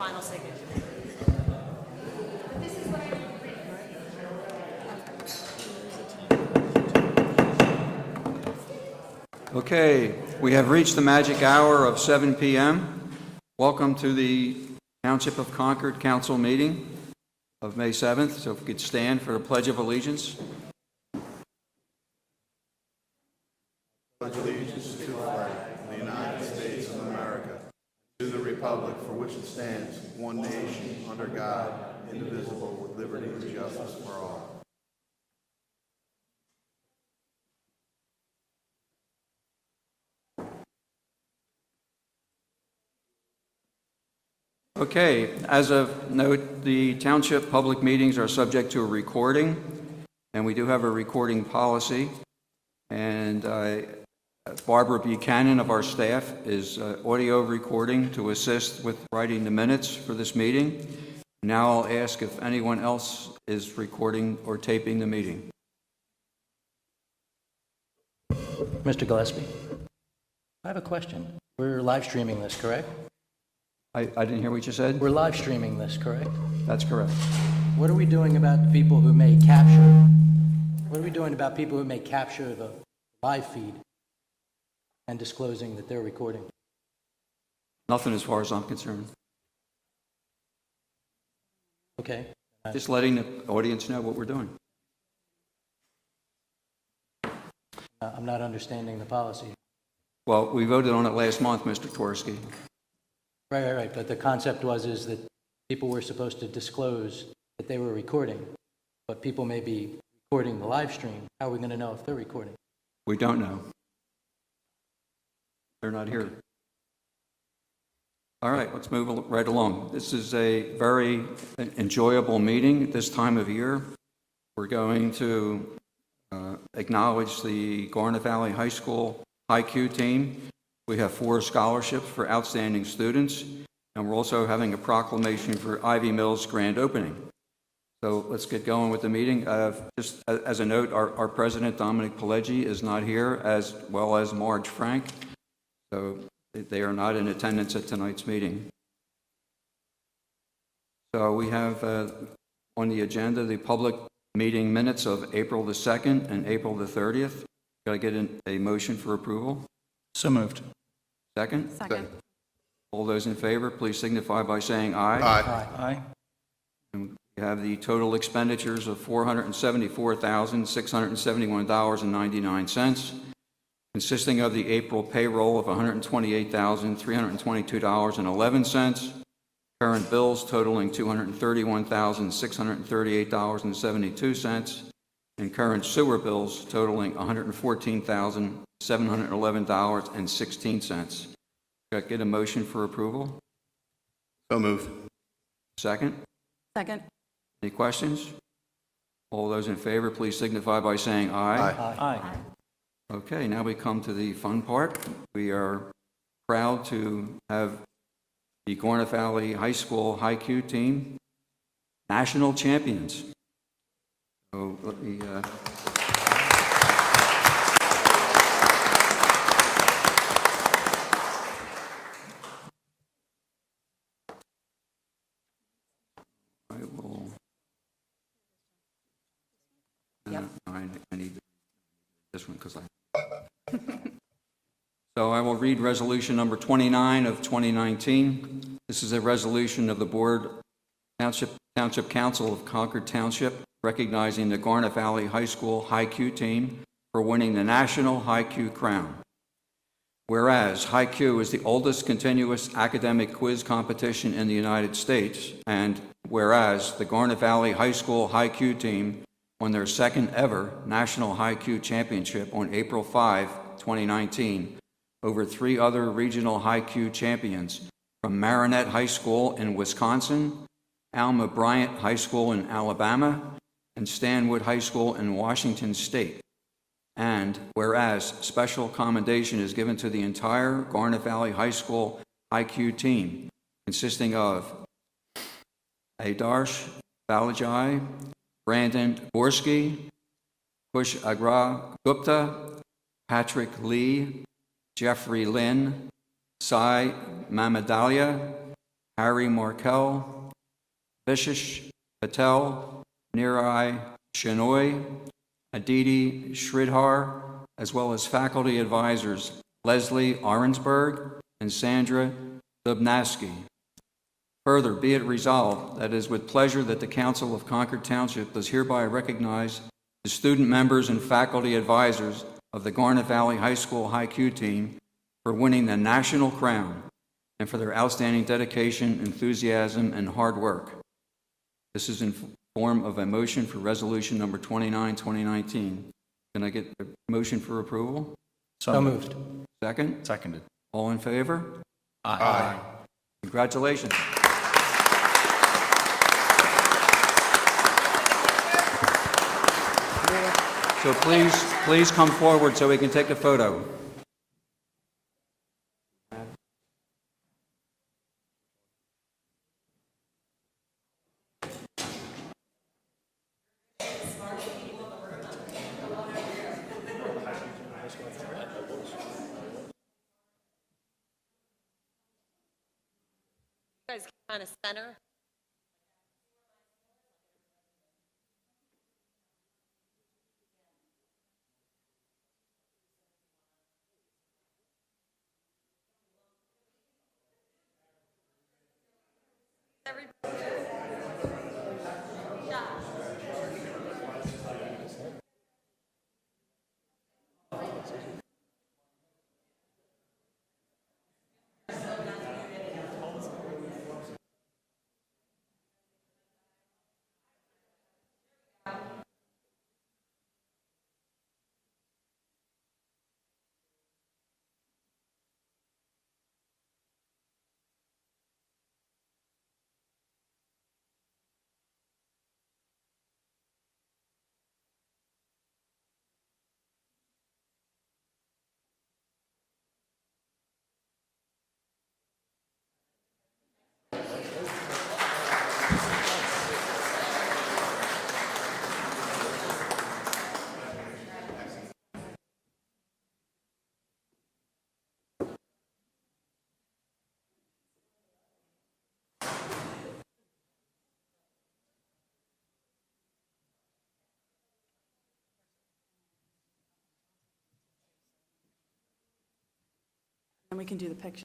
Final signature. Okay, we have reached the magic hour of 7 p.m. Welcome to the Township of Concord Council meeting of May 7th. So if we could stand for the Pledge of Allegiance. Pledge allegiance to the flag of the United States of America, to the republic for which it stands, one nation, under God, indivisible, with liberty and justice for all. Okay, as of note, the township public meetings are subject to a recording, and we do have a recording policy. And Barbara Buchanan of our staff is audio recording to assist with writing the minutes for this meeting. Now I'll ask if anyone else is recording or taping the meeting. Mr. Gillespie, I have a question. We're live streaming this, correct? I didn't hear what you said. We're live streaming this, correct? That's correct. What are we doing about the people who may capture? What are we doing about people who may capture the live feed and disclosing that they're recording? Nothing as far as I'm concerned. Okay. Just letting the audience know what we're doing. I'm not understanding the policy. Well, we voted on it last month, Mr. Tversky. Right. But the concept is that people were supposed to disclose that they were recording, but people may be recording the live stream. How are we going to know if they're recording? We don't know. They're not here. All right, let's move right along. This is a very enjoyable meeting at this time of year. We're going to acknowledge the Garner Valley High School IQ team. We have 4 scholarships for outstanding students, and we're also having a proclamation for Ivy Mills grand opening. So let's get going with the meeting. Just as a note, our president, Dominic Pileggi, is not here, as well as Marge Frank. So they are not in attendance at tonight's meeting. So we have on the agenda the public meeting minutes of April the 2nd and April the 30th. Could I get a motion for approval? So moved. Second? Second. All those in favor, please signify by saying aye. Aye. Aye. And we have the total expenditures of $474,671.99, consisting of the April payroll of $128,322.11, current bills totaling $231,638.72, and current sewer bills totaling $114,711.16. Could I get a motion for approval? So moved. Second? Second. Any questions? All those in favor, please signify by saying aye. Aye. Aye. Okay, now we come to the fun part. We are proud to have the Garner Valley High School IQ team national champions. So let me I will. Yep. I need this one because I. So I will read resolution number 29 of 2019. This is a resolution of the Township Council of Concord Township recognizing the Garner Valley High School IQ team for winning the National IQ Crown. Whereas IQ is the oldest continuous academic quiz competition in the United States, and whereas the Garner Valley High School IQ team won their second ever National IQ Championship on April 5, 2019, over 3 other regional IQ champions from Marinette High School in Wisconsin, Alma Bryant High School in Alabama, and Stanwood High School in Washington State. And whereas special commendation is given to the entire Garner Valley High School IQ team, consisting of Adarsh Balajai, Brandon Borski, Kush Agra Gupta, Patrick Lee, Jeffrey Lynn, Sai Mamadalia, Harry Markel, Vishesh Patel, Nirai Shenoy, Aditi Sridhar, as well as faculty advisors Leslie Arensberg and Sandra Dubnasky. Further, be it resolved that it is with pleasure that the Council of Concord Township does hereby recognize the student members and faculty advisors of the Garnet Valley High School High-Q team for winning the national crown and for their outstanding dedication, enthusiasm, and hard work. This is in form of a motion for resolution number 29, 2019. Can I get a motion for approval? So moved. Second? Seconded. All in favor? Aye. Congratulations. So please come forward so we can take a photo. You guys kind of center. And we can do the picture.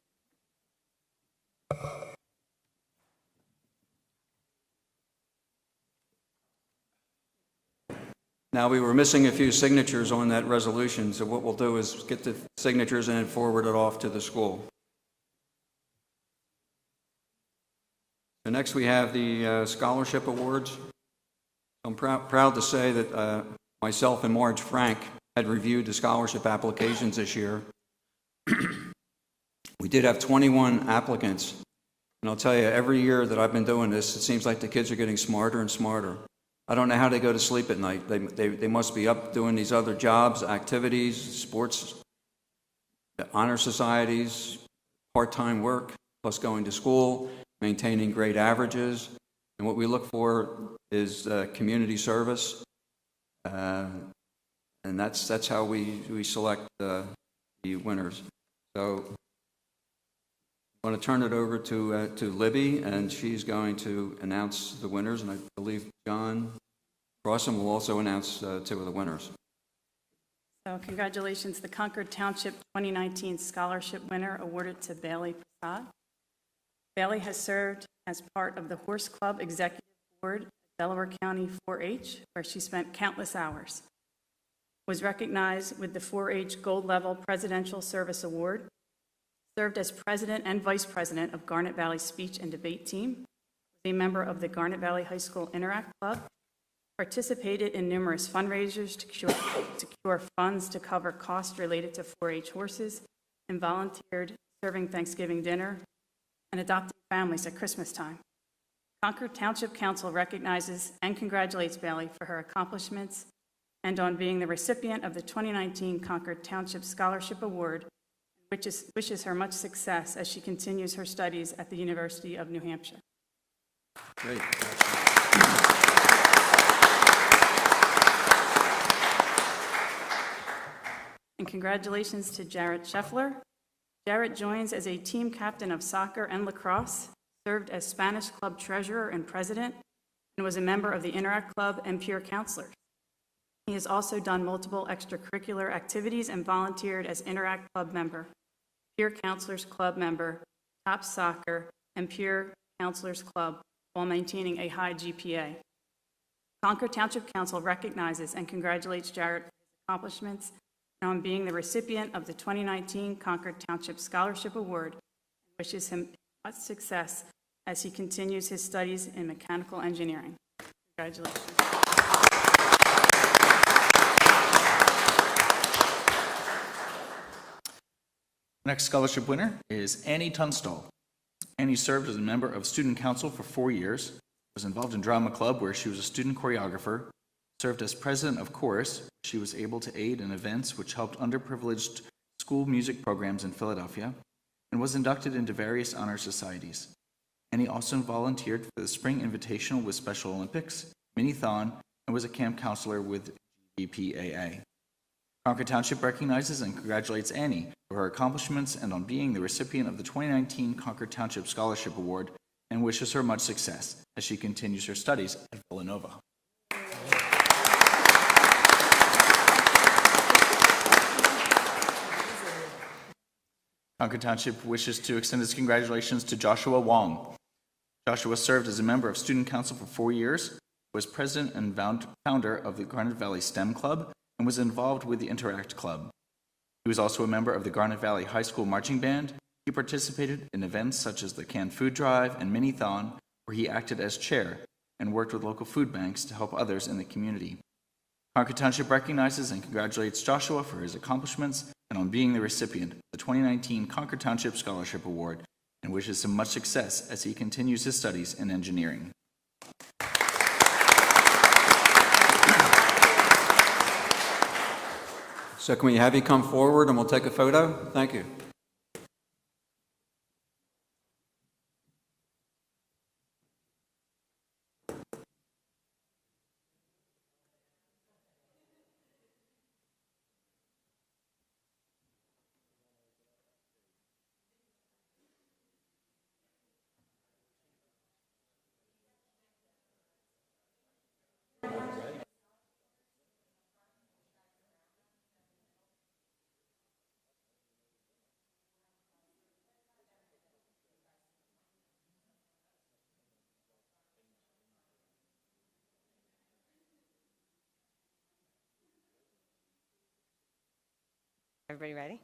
Now, we were missing a few signatures on that resolution, so what we'll do is get the signatures and then forward it off to the school. So next we have the scholarship awards. I'm proud to say that myself and Marge Frank had reviewed the scholarship applications this year. We did have 21 applicants, and I'll tell you, every year that I've been doing this, it seems like the kids are getting smarter and smarter. I don't know how they go to sleep at night. They must be up doing these other jobs, activities, sports, honor societies, part-time work, plus going to school, maintaining great averages. And what we look for is community service, and that's how we select the winners. So I'm going to turn it over to Libby, and she's going to announce the winners, and I believe John Crossan will also announce two of the winners. So congratulations, the Concord Township 2019 Scholarship winner awarded to Bailey Prasad. Bailey has served as part of the Horse Club Executive Board at Delaware County 4-H, where she spent countless hours. Was recognized with the 4-H Gold Level Presidential Service Award. Served as president and vice president of Garnet Valley Speech and Debate Team. Was a member of the Garnet Valley High School Interact Club. Participated in numerous fundraisers to secure funds to cover costs related to 4-H horses, and volunteered serving Thanksgiving dinner and adopting families at Christmas time. Concord Township Council recognizes and congratulates Bailey for her accomplishments and on being the recipient of the 2019 Concord Township Scholarship Award, which wishes her much success as she continues her studies at the University of New Hampshire. Great. And congratulations to Jarrett Scheffler. Jarrett joins as a team captain of soccer and lacrosse, served as Spanish Club treasurer and president, and was a member of the Interact Club and Peer Counselors. He has also done multiple extracurricular activities and volunteered as Interact Club member, Peer Counselors Club member, Top Soccer, and Peer Counselors Club while maintaining a high GPA. Concord Township Council recognizes and congratulates Jared for his accomplishments and on being the recipient of the 2019 Concord Township Scholarship Award, and wishes him much success as he continues his studies in mechanical engineering. Congratulations. Next scholarship winner is Annie Tunstall. Annie served as a member of student council for 4 years, was involved in drama club where she was a student choreographer, served as president of chorus. She was able to aid in events which helped underprivileged school music programs in Philadelphia, and was inducted into various honor societies. Annie also volunteered for the Spring Invitational with Special Olympics, Mini-Thon, and was a camp counselor with GPAA. Concord Township recognizes and congratulates Annie for her accomplishments and on being the recipient of the 2019 Concord Township Scholarship Award, and wishes her much success as she continues her studies at Villanova. Concord Township wishes to extend its congratulations to Joshua Wong. Joshua served as a member of student council for 4 years, was president and founder of the Garnet Valley STEM Club, and was involved with the Interact Club. He was also a member of the Garnet Valley High School Marching Band. He participated in events such as the Canned Food Drive and Mini-Thon, where he acted as chair and worked with local food banks to help others in the community. Concord Township recognizes and congratulates Joshua for his accomplishments and on being the recipient of the 2019 Concord Township Scholarship Award, and wishes him much success as he continues his studies in engineering. So can we have you come forward and we'll take a photo? Thank you. Everybody ready?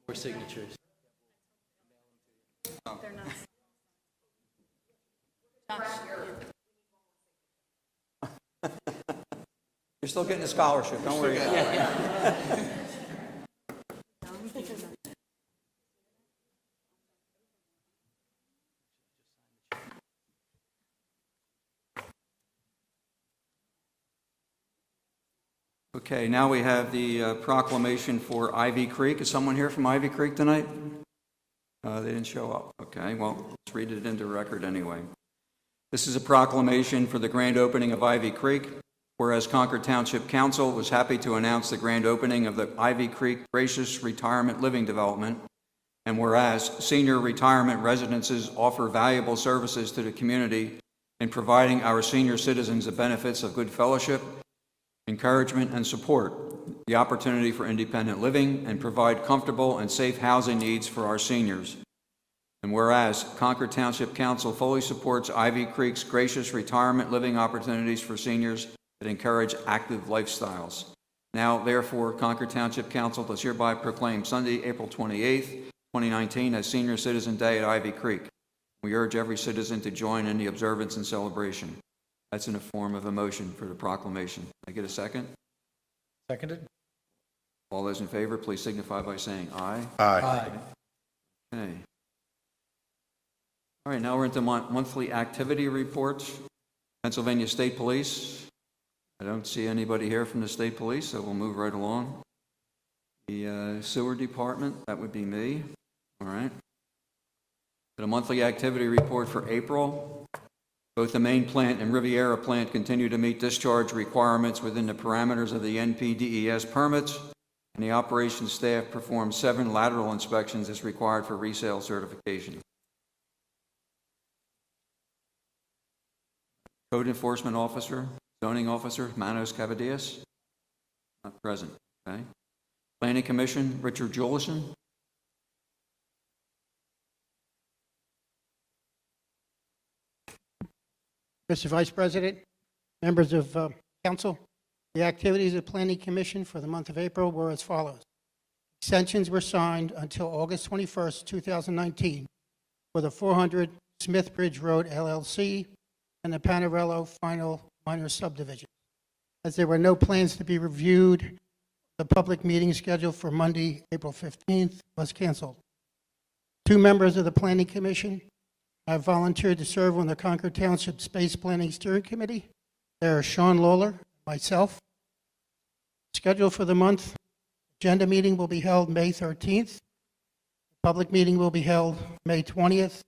More signatures. They're not. You're still getting a scholarship, don't worry. Okay, now we have the proclamation for Ivy Creek. Is someone here from Ivy Creek tonight? They didn't show up. Okay, well, let's read it into record anyway. This is a proclamation for the grand opening of Ivy Creek. Whereas Concord Township Council was happy to announce the grand opening of the Ivy Creek Gracious Retirement Living Development, and whereas senior retirement residences offer valuable services to the community in providing our senior citizens the benefits of good fellowship, encouragement, and support, the opportunity for independent living, and provide comfortable and safe housing needs for our seniors. And whereas Concord Township Council fully supports Ivy Creek's gracious retirement living opportunities for seniors that encourage active lifestyles. Now, therefore, Concord Township Council does hereby proclaim Sunday, April 28th, 2019 as Senior Citizen Day at Ivy Creek. We urge every citizen to join in the observance and celebration. That's in the form of a motion for the proclamation. Can I get a second? Seconded? All those in favor, please signify by saying aye. Aye. Okay. All right, now we're into monthly activity reports. Pennsylvania State Police. I don't see anybody here from the State Police, so we'll move right along. The Sewer Department, that would be me. All right. The monthly activity report for April. Both the main plant and Riviera plant continue to meet discharge requirements within the parameters of the NPDES permits, and the operations staff performed 7 lateral inspections as required for resale certification. Code Enforcement Officer, Zoning Officer, Manos Cavadias, not present. Okay. Planning Commission, Richard Jolison. Mr. Vice President, members of council, the activities of the Planning Commission for the month of April were as follows. Extensions were signed until August 21st, 2019 for the 400 Smithbridge Road LLC and the Panarello final minor subdivision. As there were no plans to be reviewed, the public meeting scheduled for Monday, April 15th was canceled. 2 members of the Planning Commission have volunteered to serve on the Concord Township Space Planning Steering Committee. There are Sean Lawler, myself. Scheduled for the month, agenda meeting will be held May 13th. The public meeting will be held May 20th,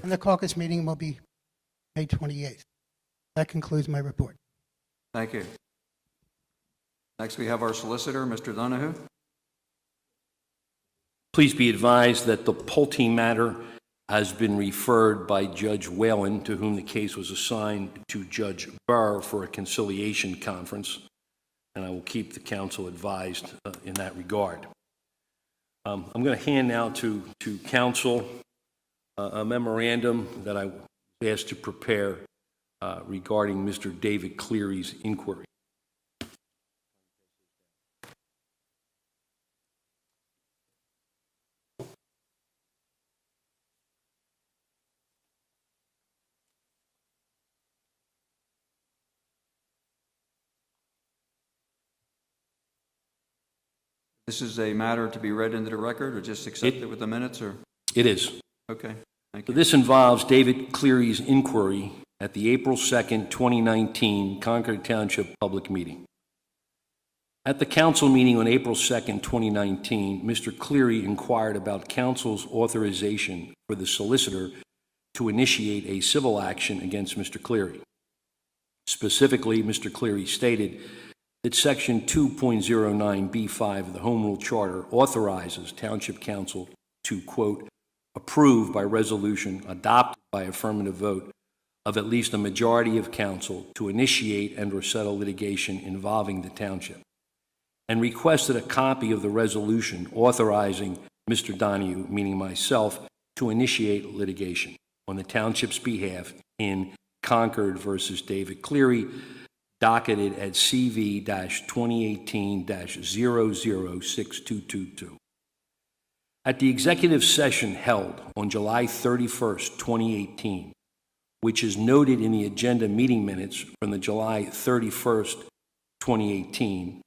and the caucus meeting will be May 28th. That concludes my report. Thank you. Next, we have our solicitor, Mr. Donahue. Please be advised that the Pulte matter has been referred by Judge Whalen, to whom the case was assigned, to Judge Burr for a conciliation conference, and I will keep the council advised in that regard. I'm going to hand now to council a memorandum that I was asked to prepare regarding Mr. David Cleary's inquiry. This is a matter to be read into the record, or just accept it with the minutes, or? It is. Okay, thank So you. this involves David Cleary's inquiry at the April 2nd, 2019 Concord Township public meeting. At the council meeting on April 2nd, 2019, Mr. Cleary inquired about council's authorization for the solicitor to initiate a civil action against Mr. Cleary. Specifically, Mr. Cleary stated that Section 2.09B5 of the Home Rule Charter authorizes Township Council to, quote, approve by resolution adopted by affirmative vote of at least a majority of council to initiate and or settle litigation involving the township, and requested a copy of the resolution authorizing Mr. Donahue, meaning myself, to initiate litigation on the township's behalf in Concord versus David Cleary, docketed at CV-2018-006222. At the executive session held on July 31st, 2018, which is noted in the agenda meeting minutes from the July 31st, 2018,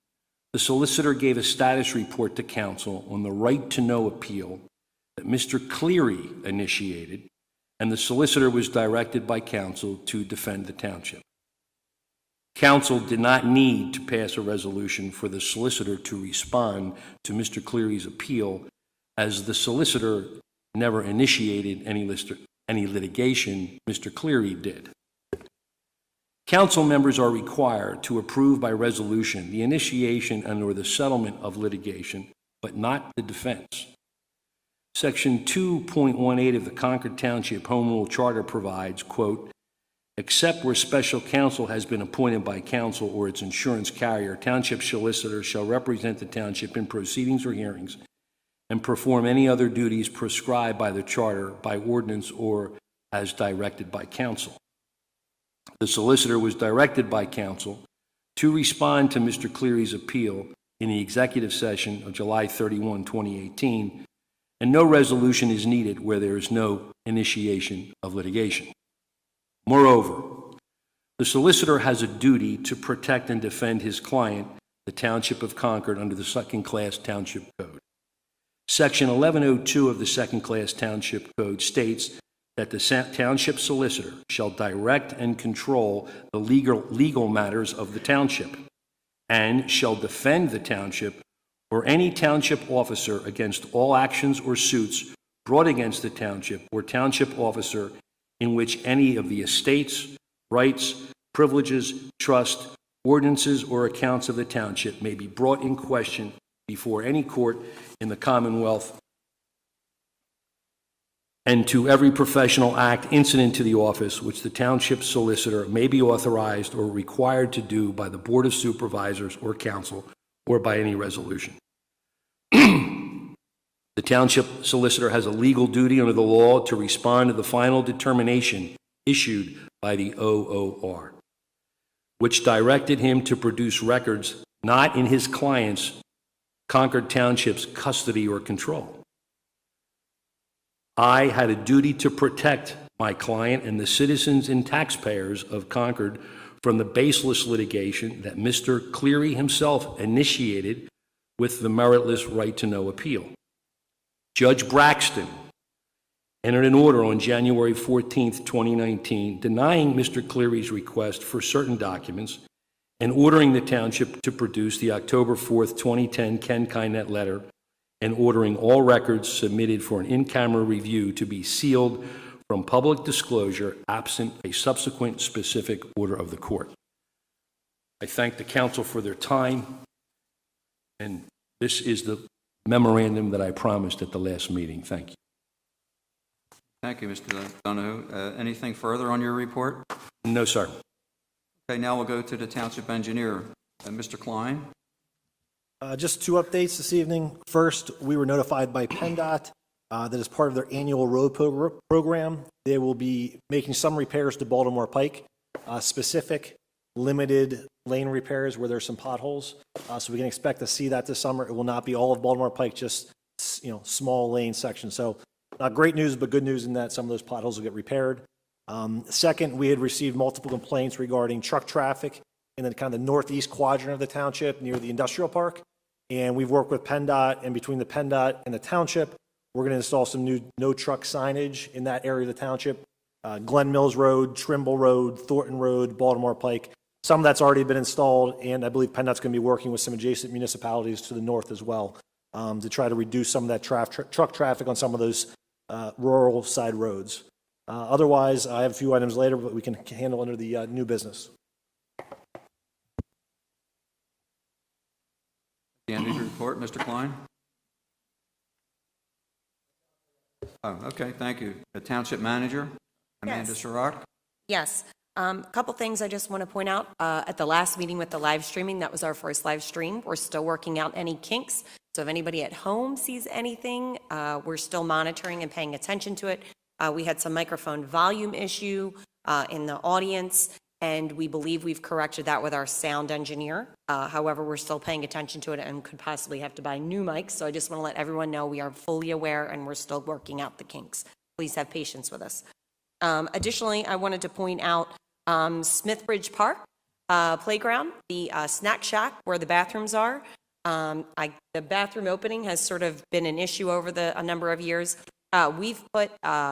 the solicitor gave a status report to council on the right-to-know appeal that Mr. Cleary initiated, and the solicitor was directed by council to defend the township. Council did not need to pass a resolution for the solicitor to respond to Mr. Cleary's appeal, as the solicitor never initiated any litigation. Mr. Cleary did. Council members are required to approve by resolution the initiation and/or the settlement of litigation, but not the defense. Section 2.18 of the Concord Township Home Rule Charter provides, quote, except where special counsel has been appointed by council or its insurance carrier, township solicitor shall represent the township in proceedings or hearings and perform any other duties prescribed by the Charter, by ordinance, or as directed by council. The solicitor was directed by council to respond to Mr. Cleary's appeal in the executive session of July 31, 2018, and no resolution is needed where there is no initiation of litigation. Moreover, the solicitor has a duty to protect and defend his client, the Township of Concord, under the second-class Township Code. Section 1102 of the second-class Township Code states that the township solicitor shall direct and control the legal matters of the township and shall defend the township or any township officer against all actions or suits brought against the township or township officer in which any of the estates, rights, privileges, trust, ordinances, or accounts of the township may be brought in question before any court in the Commonwealth, and to every professional act incident to the office which the township solicitor may be authorized or required to do by the Board of Supervisors or Council or by any resolution. The township solicitor has a legal duty under the law to respond to the final determination issued by the OOR, which directed him to produce records not in his client's, Concord Township's, custody or control. I had a duty to protect my client and the citizens and taxpayers of Concord from the baseless litigation that Mr. Cleary himself initiated with the meritless right to know appeal. Judge Braxton entered an order on January 14, 2019, denying Mr. Cleary's request for certain documents and ordering the township to produce the October 4, 2010 Ken Kynette letter and ordering all records submitted for an in-camera review to be sealed from public disclosure absent a subsequent specific order of the court. I thank the council for their time, and this is the memorandum that I promised at the last meeting. Thank you. Thank you, Mr. Donohue. Anything further on your report? No, sir. Okay, now we'll go to the township engineer. Mr. Klein? Just two updates this evening. First, we were notified by PennDOT that as part of their annual road program, they will be making some repairs to Baltimore Pike, specific limited lane repairs where there's some potholes. So we can expect to see that this summer. It will not be all of Baltimore Pike, just small lane sections. So not great news, but good news in that some of those potholes will get repaired. Second, we had received multiple complaints regarding truck traffic in the kind of the northeast quadrant of the township near the industrial park. And we've worked with PennDOT, and between the PennDOT and the township, we're going to install some new no truck signage in that area of the township. Glen Mills Road, Trimble Road, Thornton Road, Baltimore Pike. Some of that's already been installed, and I believe PennDOT's going to be working with some adjacent municipalities to the north as well to try to reduce some of that truck traffic on some of those rural side roads. Otherwise, I have a few items later, but we can handle under the new business. The end of your report, Mr. Klein? Oh, okay, thank you. The township manager, Amanda Yes. Sirach? Yes. A couple things I just want to point out. At the last meeting with the live streaming, that was our first live stream. We're still working out any kinks. So if anybody at home sees anything, we're still monitoring and paying attention to it. We had some microphone volume issue in the audience, and we believe we've corrected that with our sound engineer. However, we're still paying attention to it and could possibly have to buy new mics. So I just want to let everyone know we are fully aware and we're still working out the kinks. Please have patience with us. Additionally, I wanted to point out Smithbridge Park playground, the snack shack where the bathrooms are. The bathroom opening has sort of been an issue over a number of years. We've put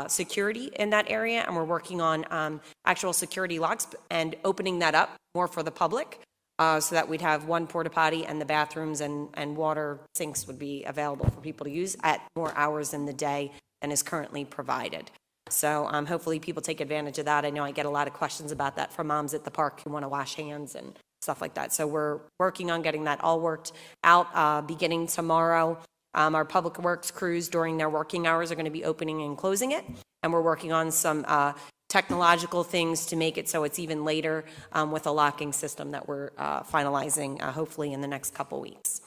security in that area, and we're working on actual security locks and opening that up more for the public so that we'd have one porta potty and the bathrooms and water sinks would be available for people to use at more hours in the day than is currently provided. So hopefully people take advantage of that. I know I get a lot of questions about that from moms at the park who want to wash hands and stuff like that. So we're working on getting that all worked out beginning tomorrow. Our public works crews during their working hours are going to be opening and closing it. And we're working on some technological things to make it so it's even later with a locking system that we're finalizing hopefully in the next couple weeks.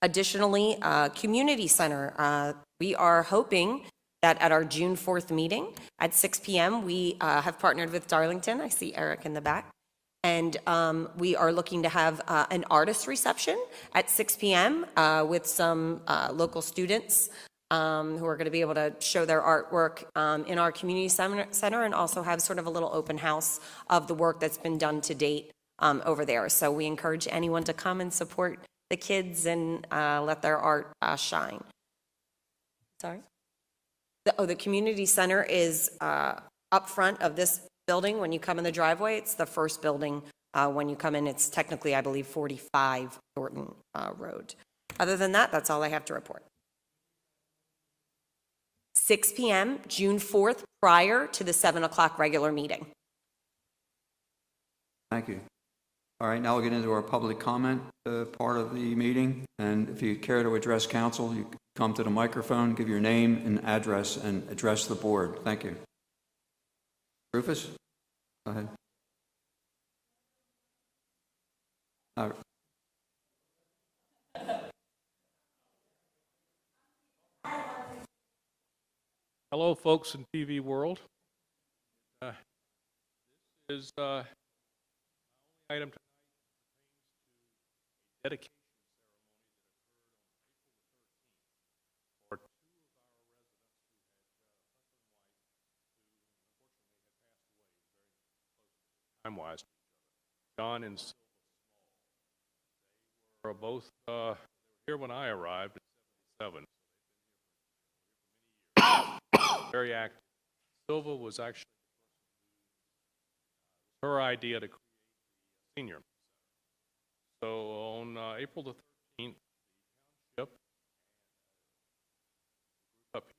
Additionally, Community Center, we are hoping that at our June 4th meeting at 6 p.m., we have partnered with Darlington. I see Eric in the back. And we are looking to have an artist reception at 6 p.m. With some local students who are going to be able to show their artwork in our community center and also have sort of a little open house of the work that's been done to date over there. So we encourage anyone to come and support the kids and let their art shine. Sorry? The community center is up front of this building. When you come in the driveway, it's the first building. When you come in, it's technically, I believe, 45 Thornton Road. Other than that, that's all I have to report. 6 p.m., June 4th, prior to the 7 o'clock regular meeting. Thank you. All right, now we'll get into our public comment part of the meeting. And if you care to address council, you come to the microphone, give your name and address, and address the board. Thank you. Rufus, go ahead. Hello, folks in TV world. This is my only item tonight pertains to a dedication ceremony that occurred on April the 13th for two of our residents who had, unfortunately, had passed away very close time-wise to each other. John and Sylvia Small. They were both they were here when I arrived in '77. Very active. Silva was actually her idea to create the senior center. So on April the 13th, the township up here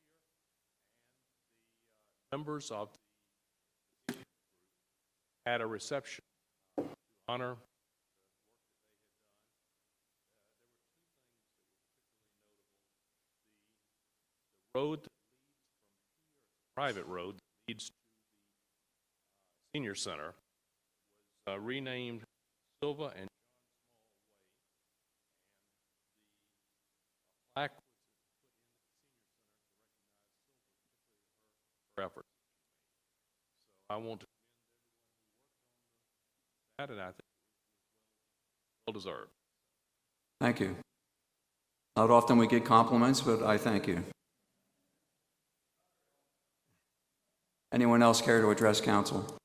and the members of the group had a reception to honor the work that they had done. There were two things that were particularly notable. The road private road that leads to the senior center was renamed Silva and John Small Way, and the plaque was put in the senior center to recognize Silva, particularly her efforts. So I want to commend everyone who worked on that, and I think it was well deserved. Thank you. Not often we get compliments, but I thank you. Anyone else care to address council?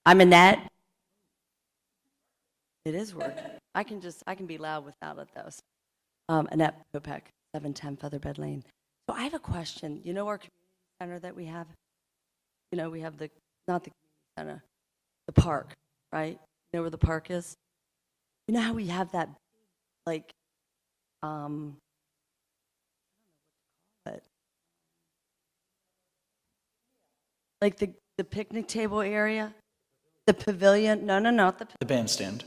I'm Annette. It is work. I can be loud without it though. Annette Popek, 710 Featherbed Lane. So I have a question. You know our community center that we have? You know, we have not the community center, the park, right? You know where the park is? You know how we have that like, I don't know what to call it. Like the picnic table area? The pavilion? No, not the The bandstand.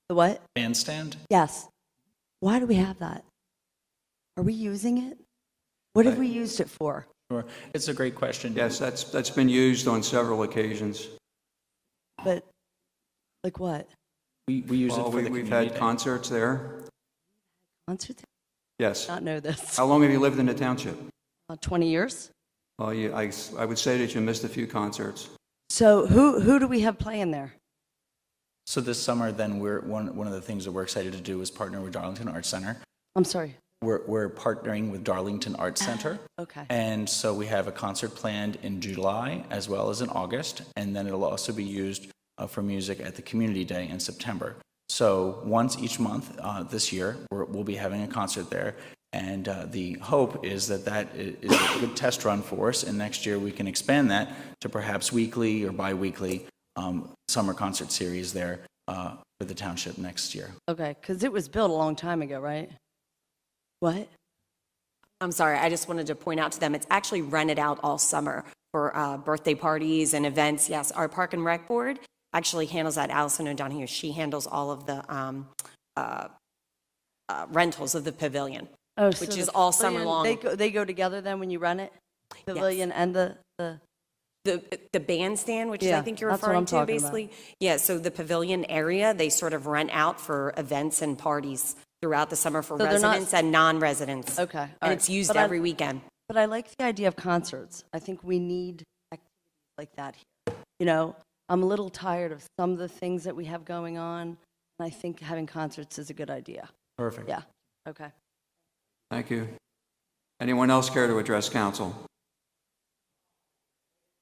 The what? Bandstand? Yes. Why do we have that? Are we using it? What have we used it for? Sure. It's a great question. Yes, that's been used on several occasions. But, like what? We use Well, it for the we've community had day. concerts there. Concerts? Yes. Not know this. How long have you lived in the township? 20 years? Well, I would say that you missed a few concerts. So who do we have playing there? So this summer, then, one of the things that we're excited to do is partner with Darlington Arts Center. I'm sorry. We're partnering with Darlington Arts Center. Okay. And so we have a concert planned in July as well as in August, and then it'll also be used for music at the Community Day in September. So once each month this year, we'll be having a concert there. And the hope is that is a good test run for us, and next year we can expand that to perhaps weekly or bi-weekly summer concert series there for the township next year. Okay, because it was built a long time ago, right? What? I'm sorry, I just wanted to point out to them, it's actually rented out all summer for birthday parties and events. Yes, our Park and Rec Board actually handles that. Allison O'Donohue, she handles all of the rentals of the pavilion, Oh, so which the is all summer pavilion, long. They go together then when you run it? Pavilion and the The bandstand, which is, I Yeah, think you're that's what referring I'm to, talking about. basically. Yeah, so the pavilion area, they sort of rent out for events and parties throughout the summer for So they're not- residents and non-residents. Okay, all And right. it's used But I- every weekend. But I like the idea of concerts. I think we need activities like that here. You know, I'm a little tired of some of the things that we have going on, and I think having concerts is a good idea. Perfect. Yeah, okay. Thank you. Anyone else care to address council?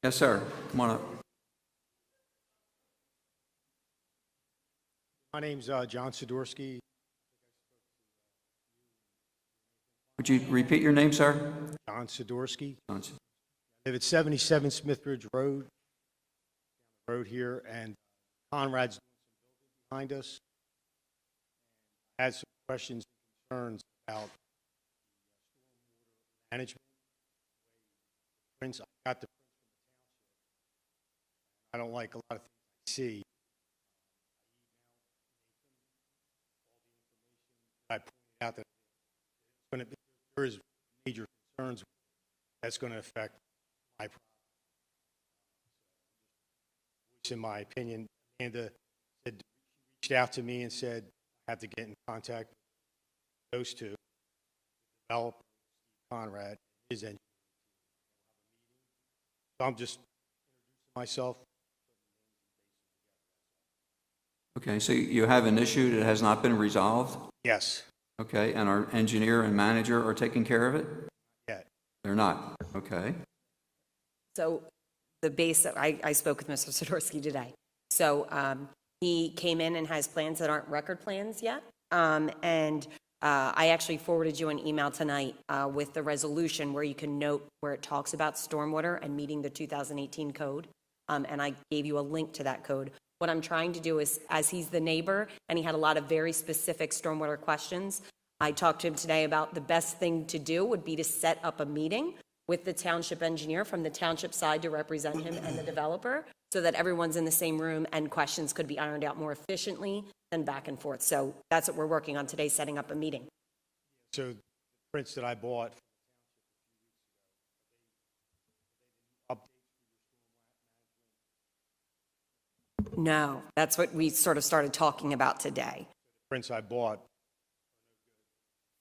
Yes, sir. Come on up. My name's John Sidorsky. Would you repeat your name, sir? John Sidorsky. Johnson. I live at 77 Smithbridge Road here, and Conrad's doing some building behind us. I had some questions and concerns about management. Prints, I got the prints from the township. I don't like a lot of things I see. I pointed out that there is major concerns that's going to affect my property. In my opinion, Amanda said, reached out to me and said I have to get in contact with those two, developer Conrad, his engineer. So I'm just introducing myself. Okay, so you have an issue that has not been resolved? Yes. Okay, and our engineer and manager are taking care of it? Yet. They're not? Okay. So the base, I spoke with Mr. Sidorsky today. So he came in and has plans that aren't record plans yet. And I actually forwarded you an email tonight with the resolution where you can note where it talks about stormwater and meeting the 2018 code. And I gave you a link to that code. What I'm trying to do is, as he's the neighbor and he had a lot of very specific stormwater questions, I talked to him today about the best thing to do would be to set up a meeting with the township engineer from the township side to represent him and the developer so that everyone's in the same room and questions could be ironed out more efficiently than back and forth. So that's what we're working on today, setting up a meeting. So the prints that I bought No, that's what we sort of started talking about today. prints I bought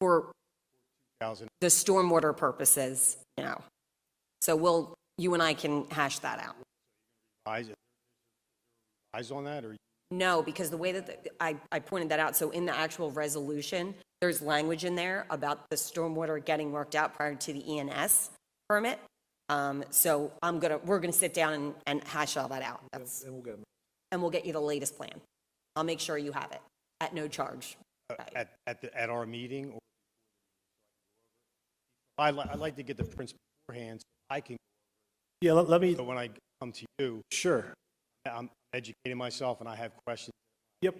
For 2000. the stormwater purposes, no. So you and I can hash that out. Eyes on that, or No, because the way that I pointed that out, so in the actual resolution, there's language in there about the stormwater getting worked out prior to the ENS permit. So we're gonna sit down and hash all that out. And we'll get you the latest plan. I'll make sure you have it at no charge. at our meeting? Or I'd like to get the prints beforehand so I can, Yeah, let me, so when I come to you, sure. I'm educating myself and I have questions. Yep.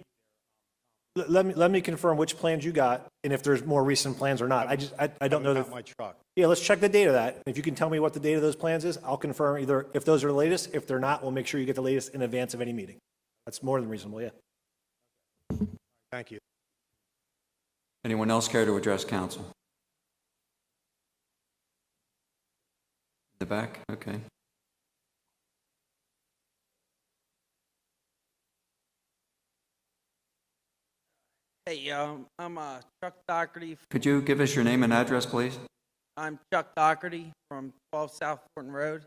Let me confirm which plans you got and if there's more recent plans or not. I don't know About that. my truck. Yeah, let's check the date of that. If you can tell me what the date of those plans is, I'll confirm either if those are the latest. If they're not, we'll make sure you get the latest in advance of any meeting. That's more than reasonable, yeah. Thank you. Anyone else care to address council? The back? Okay. Hey, I'm Chuck Doherty. Could you give us your name and address, please? I'm Chuck Doherty from 12 South Thornton Road.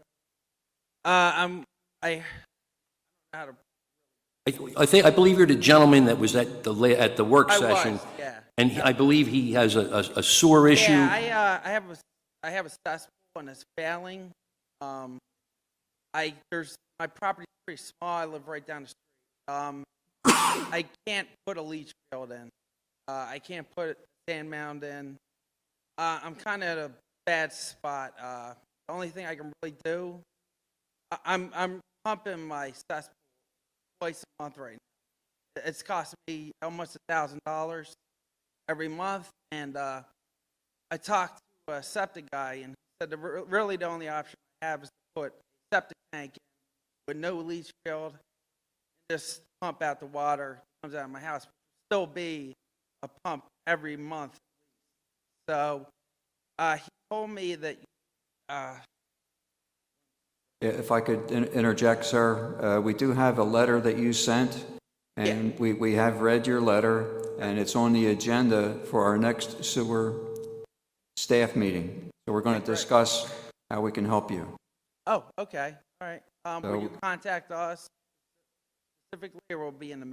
I don't know how to. I believe you're the gentleman that was at the work I session. was, yeah. And I believe he has a sewer issue. Yeah, I have a cesspool and it's failing. My property's pretty small. I live right down the street. I can't put a leach field in. I can't put a sand mound in. I'm kind of at a bad spot. The only thing I can really do, I'm pumping my cesspool twice a month right now. It's costing me almost $1,000 every month, and I talked to a septic guy, and he said really the only option I have is to put a septic tank in with no leach field, and just pump out the water that comes out of my house. Still be a pump every month. So he told me that If I could interject, sir, we do have a letter that you sent, and we have read your letter, and it's on the agenda for our next sewer staff meeting. So we're going to discuss how we can help you. Oh, okay, all right. Will you So- contact us specifically, or will be in the,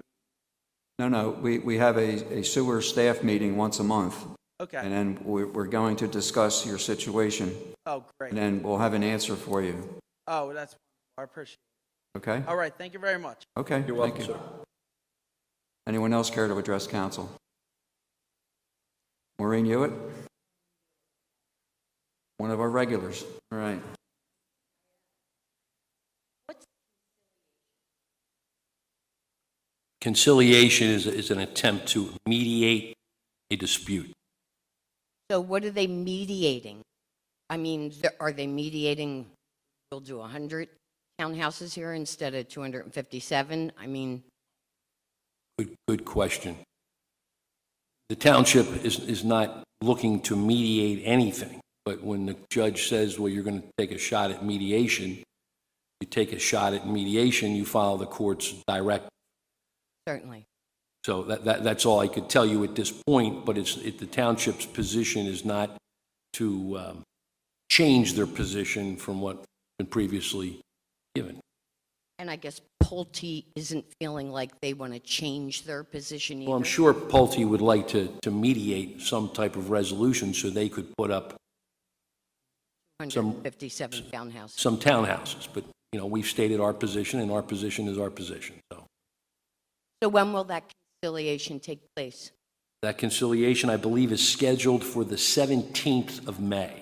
No, we have a sewer staff meeting once a month, okay, and then we're going to discuss your situation, oh, great. and then we'll have an answer for you. Oh, that's, I appreciate Okay? it. All right, thank you very much. Okay, You're thank welcome, you. sir. Anyone else care to address council? Maureen Hewitt? One of our regulars. All right. Conciliation is an attempt to mediate a dispute. So what are they mediating? I mean, are they mediating, we'll do 100 townhouses here instead of 257? I mean, Good question. The township is not looking to mediate anything, but when the judge says, well, you're going to take a shot at mediation, you take a shot at mediation, you follow the court's directive. certainly. So that's all I could tell you at this point, but the township's position is not to change their position from what's been previously given. And I guess Pulte isn't feeling like they want to change their position either. Well, I'm sure Pulte would like to mediate some type of resolution so they could put up 257 townhouses. some townhouses, but, we've stated our position, and our position is our position. So So when will that conciliation take place? that conciliation, I believe, is scheduled for the 17th of May.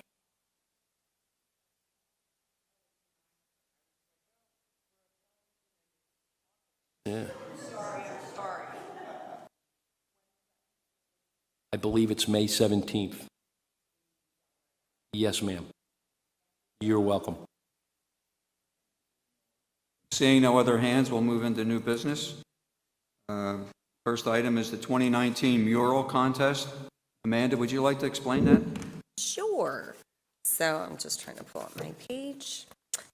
Yeah. I believe it's May 17th. Yes, ma'am. You're welcome. Seeing no other hands, we'll move into new business. First item is the 2019 mural contest. Amanda, would you like to explain that? Sure. So I'm just trying to pull up my page.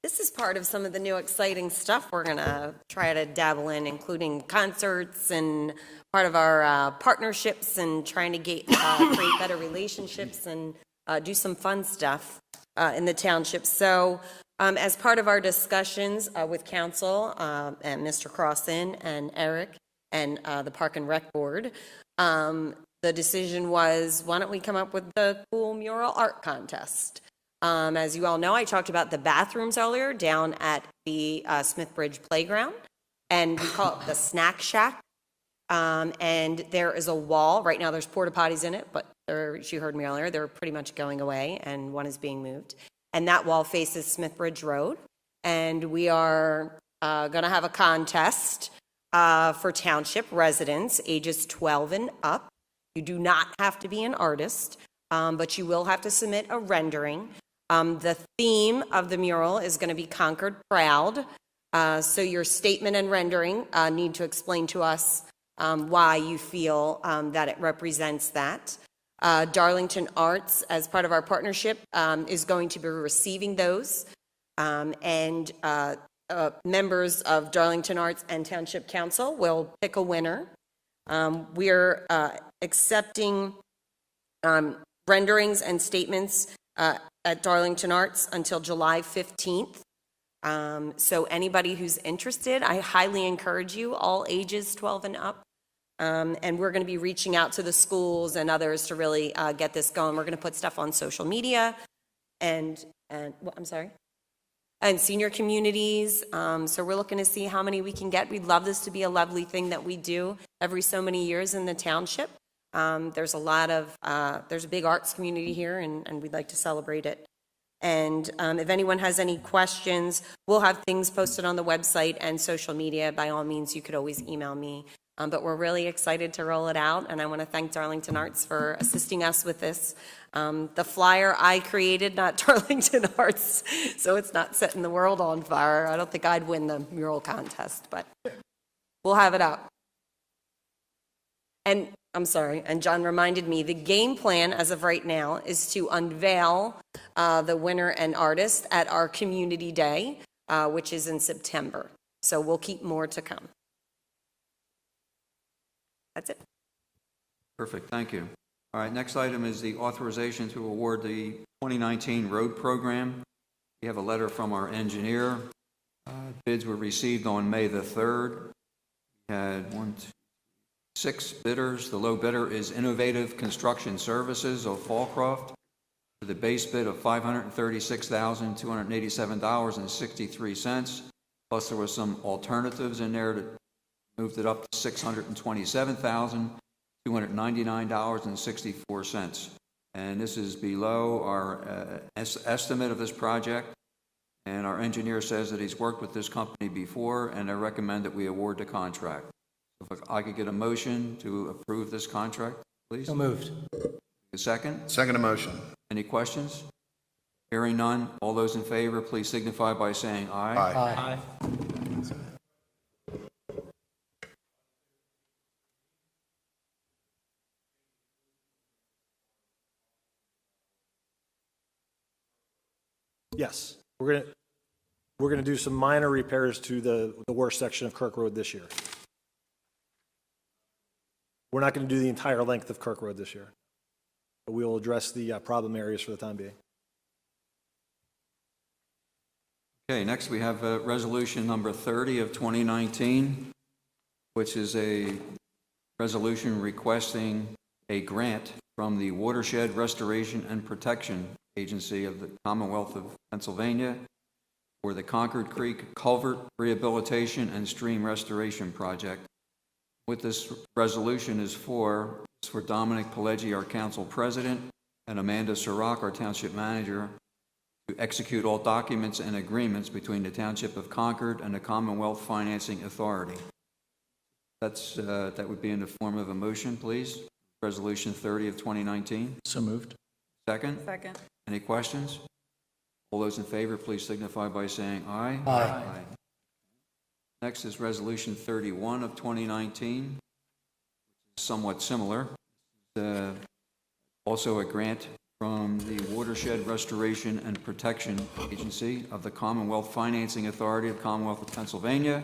This is part of some of the new exciting stuff we're going to try to dabble in, including concerts and part of our partnerships and trying to create better relationships and do some fun stuff in the township. So as part of our discussions with council and Mr. Crossan and Eric and the Park and Rec Board, the decision was, why don't we come up with the cool mural art contest? As you all know, I talked about the bathrooms earlier down at the Smithbridge Playground, and we call it the Snack Shack. And there is a wall. Right now, there's porta potties in it, but you heard me earlier, they're pretty much going away, and one is being moved. And that wall faces Smithbridge Road. And we are going to have a contest for township residents ages 12 and up. You do not have to be an artist, but you will have to submit a rendering. The theme of the mural is going to be Concord Proud. So your statement and rendering need to explain to us why you feel that it represents that. Darlington Arts, as part of our partnership, is going to be receiving those. And members of Darlington Arts and Township Council will pick a winner. We're accepting renderings and statements at Darlington Arts until July 15th. So anybody who's interested, I highly encourage you, all ages 12 and up. And we're going to be reaching out to the schools and others to really get this going. We're going to put stuff on social media and I'm sorry, and senior communities. So we're looking to see how many we can get. We'd love this to be a lovely thing that we do every so many years in the township. There's a big arts community here, and we'd like to celebrate it. And if anyone has any questions, we'll have things posted on the website and social media. By all means, you could always email me. But we're really excited to roll it out, and I want to thank Darlington Arts for assisting us with this. The flyer I created, not Darlington Arts, so it's not setting the world on fire. I don't think I'd win the mural contest, but we'll have it out. And I'm sorry, and John reminded me, the game plan as of right now is to unveil the winner and artist at our community day, which is in September. So we'll keep more to come. That's it. Perfect, thank you. All right, next item is the authorization to award the 2019 road program. We have a letter from our engineer. Bids were received on May the 3rd. We had 6 bidders. The low bidder is Innovative Construction Services of Fallcroft with a base bid of $536,287.63. Plus there were some alternatives in there that moved it up to $627,299.64. And this is below our estimate of this project. And our engineer says that he's worked with this company before, and I recommend that we award the contract. If I could get a motion to approve this contract, please. So moved. A second? Second motion. Any questions? Hearing none, all those in favor, please signify by saying aye. Aye. Yes, we're gonna do some minor repairs to the worst section of Kirk Road this year. We're not gonna do the entire length of Kirk Road this year, but we will address the problem areas for the time being. Okay, next we have resolution number 30 of 2019, which is a resolution requesting a grant from the Watershed Restoration and Protection Agency of the Commonwealth of Pennsylvania for the Concord Creek Culvert Rehabilitation and Stream Restoration Project. What this resolution is for Dominic Pileggi, our council president, and Amanda Sirach, our township manager, to execute all documents and agreements between the Township of Concord and the Commonwealth Financing Authority. That would be in the form of a motion, please. Resolution 30 of 2019. So moved. Second? Second. Any questions? All those in favor, please signify by saying aye. Aye. Next is Resolution 31 of 2019, somewhat similar. Also a grant from the Watershed Restoration and Protection Agency of the Commonwealth Financing Authority of the Commonwealth of Pennsylvania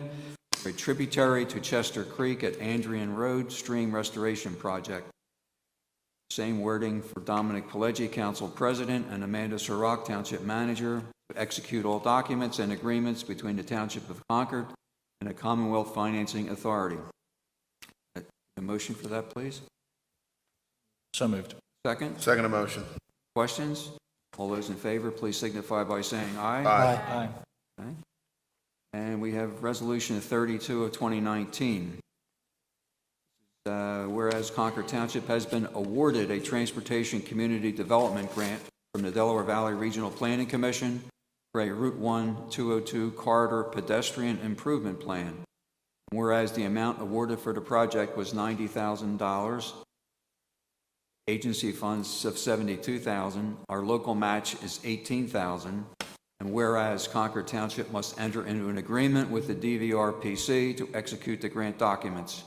for a tributary to Chester Creek at Andrian Road Stream Restoration Project. Same wording for Dominic Pileggi, Council President, and Amanda Sirach, Township Manager, to execute all documents and agreements between the Township of Concord and the Commonwealth Financing Authority. A motion for that, please. So moved. Second? Second motion. Questions? All those in favor, please signify by saying aye. Aye. Okay. And we have Resolution 32 of 2019. Whereas Concord Township has been awarded a Transportation Community Development Grant from the Delaware Valley Regional Planning Commission for a Route 1 202 Corridor Pedestrian Improvement Plan. Whereas the amount awarded for the project was $90,000, agency funds of $72,000, our local match is $18,000, and whereas Concord Township must enter into an agreement with the DVRPC to execute the grant documents.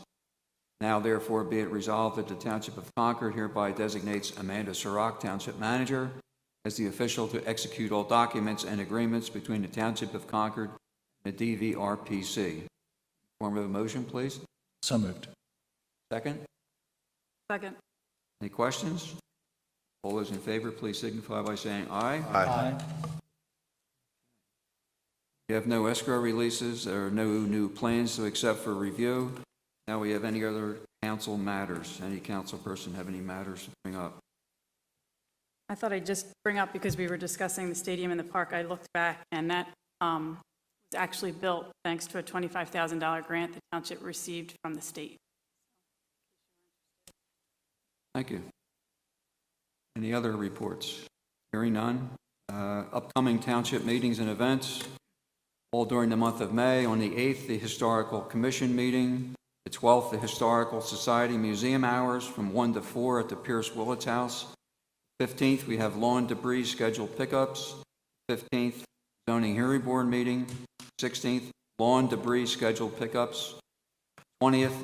Now therefore be it resolved that the Township of Concord hereby designates Amanda Sirach, Township Manager, as the official to execute all documents and agreements between the Township of Concord and the DVRPC. Form of a motion, please. So moved. Second? Second. Any questions? All those in favor, please signify by saying aye. Aye. We have no escrow releases. There are no new plans to accept for review. Now we have any other council matters. Any council person have any matters to bring up? I thought I'd just bring up, because we were discussing the stadium and the park, I looked back, and that was actually built thanks to a $25,000 grant the township received from the state. Thank you. Any other reports? Hearing none. Upcoming township meetings and events, all during the month of May. On the 8th, the Historical Commission meeting. The 12th, the Historical Society Museum hours from 1 to 4 at the Pierce Willits House. 15th, we have lawn debris scheduled pickups. 15th, zoning hearing board meeting. 16th, lawn debris scheduled pickups. 20th,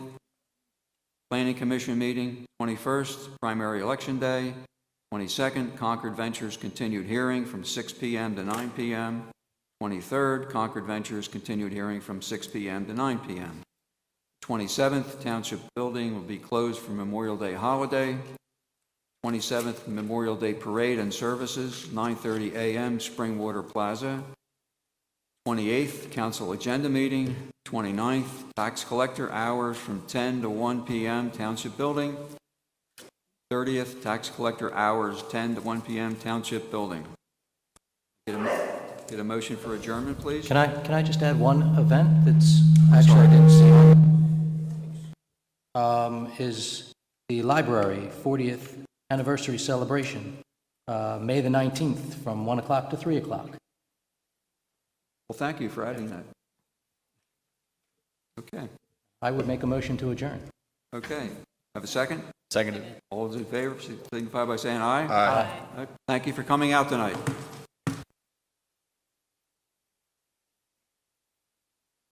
planning commission meeting. 21st, primary election day. 22nd, Concord Ventures continued hearing from 6 p.m. to 9 p.m. 23rd, Concord Ventures continued hearing from 6 p.m. to 9 p.m. 27th, Township Building will be closed for Memorial Day holiday. 27th, Memorial Day Parade and Services, 9:30 a.m., Springwater Plaza. 28th, Council Agenda Meeting. 29th, Tax Collector Hours from 10 to 1 p.m., Township Building. 30th, Tax Collector Hours, 10 to 1 p.m., Township Building. Get a motion for adjournment, please? Can I just add one event that's, actually, I didn't see it, is the library 40th anniversary celebration, May the 19th, from 1 o'clock to 3 o'clock. Well, thank you for adding that. Okay, I would make a motion to adjourn. okay. Have a second? Seconded. All those in favor, signify by saying aye. Aye. Thank you for coming out tonight.